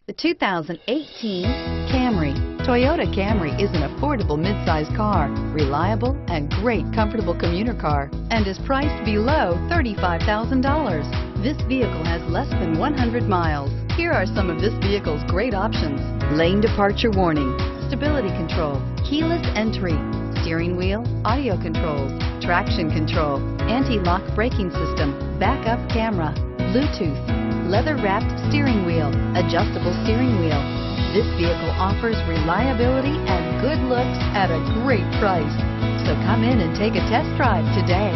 The 2018 Camry. Toyota Camry is an affordable midsize car, reliable and great comfortable commuter car, and is priced below $35,000. This vehicle has less than 100 miles. Here are some of this vehicle's great options: lane departure warning, stability control, keyless entry, steering wheel audio controls, traction control, anti-lock braking system, backup camera, Bluetooth, leather-wrapped steering wheel, adjustable steering wheel. This vehicle offers reliability and good looks at a great price. So come in and take a test drive today.